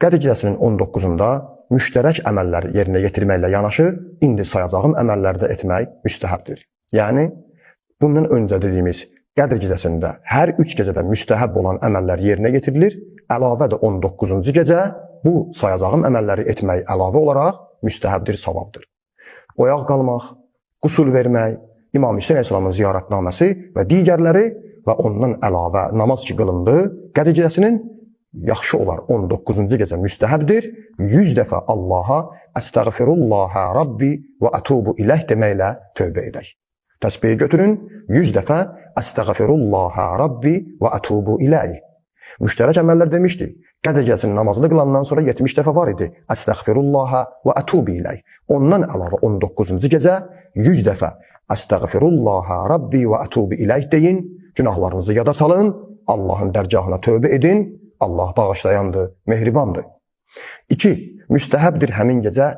Qədr gecəsinin 19-unda müştərək əməlləri yerinə yetirməklə yanaşı, indi sayacağım əməlləri də etmək müstəhəbdir. Yəni, bundan öncə dediyimiz Qədr gecəsində hər 3 gecədə müstəhəb olan əməllər yerinə yetirilir, əlavə də 19-cu gecə bu sayacağım əməlləri etmək əlavə olaraq müstəhəbdir, savabdır. Oyaq qalmaq, qusul vermək, İmam Hüseyn əleyhissalamın ziyarətnaməsi və digərləri və ondan əlavə namaz ki qılındı, Qədr gecəsinin yaxşı olar 19-cu gecə müstəhəbdir, 100 dəfə Allaha əstəğfirullahə Rabbi və ətubu iləh deməklə tövbə edək. Təsbihi götürün, 100 dəfə əstəğfirullahə Rabbi və ətubu iləh. Müştərək əməllər demişdik. Qədr gecəsinin namazını qılandan sonra 70 dəfə var idi. Əstəğfirullahə və ətubu iləh. Ondan əlavə 19-cu gecə 100 dəfə əstəğfirullahə Rabbi və ətubu iləh deyin. Günahlarınızı yada salın, Allahın dərgahına tövbə edin. Allah bağışlayandır, mehribandır. 2. Müstəhəbdir həmin gecə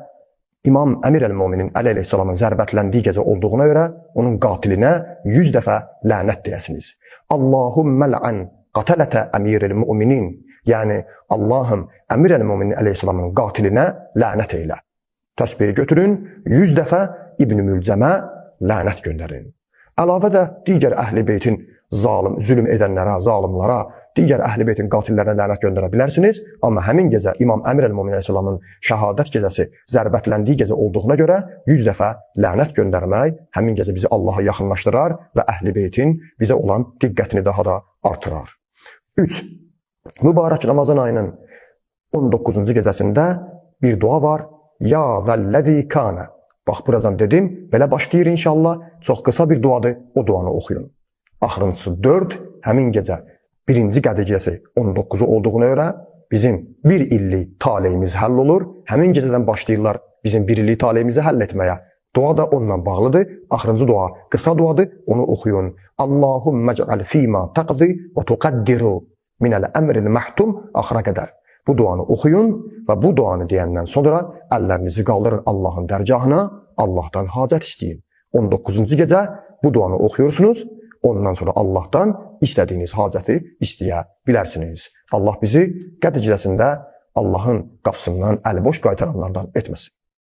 İmam Əmir əl-Müminin Əli əleyhissalamın zərbətləndiyi gecə olduğuna görə onun qatilinə 100 dəfə lənət deyəsiniz. Allahummə lə'ən qatalətə əmiril müminin. Yəni, Allahım Əmir əl-Müminin əleyhissalamın qatilinə lənət eylə. Təsbihi götürün, 100 dəfə İbn-i Mülcəmə lənət göndərin. Əlavə də digər əhl-i beytin zülm edənlərə, zalimlara, digər əhl-i beytin qatillərinə lənət göndərə bilərsiniz. Amma həmin gecə İmam Əmir əl-Müminin əleyhissalamın şəhadət gecəsi zərbətləndiyi gecə olduğuna görə 100 dəfə lənət göndərmək həmin gecə bizi Allaha yaxınlaşdırar və əhl-i beytin bizə olan diqqətini daha da artırar. 3. Mübarək Ramazan ayının 19-cu gecəsində bir dua var. Ya zəlləzi kana. Bax, buradan dedim, belə başlayır inşallah. Çox qısa bir duadır, o duanı oxuyun. Axırıncısı 4. Həmin gecə birinci Qədr gecəsi 19-u olduğuna görə bizim bir illik taleyimiz həll olur. Həmin gecədən başlayırlar bizim bir illik taleyimizi həll etməyə. Dua da onunla bağlıdır. Axırıncı dua qısa duadır, onu oxuyun. Allahummə cəal fīmā təqdi və tuqaddiru minəl əmril məhtum axıra qədər. Bu duanı oxuyun və bu duanı deyəndən sonra əllərinizi qaldırın Allahın dərgahına, Allahdan hacət istəyin. 19-cu gecə bu duanı oxuyursunuz. Ondan sonra Allahdan istədiyiniz hacəti istəyə bilərsiniz. Allah bizi Qədr gecəsində Allahın qapısından əli boş qaytaranlardan etməsin.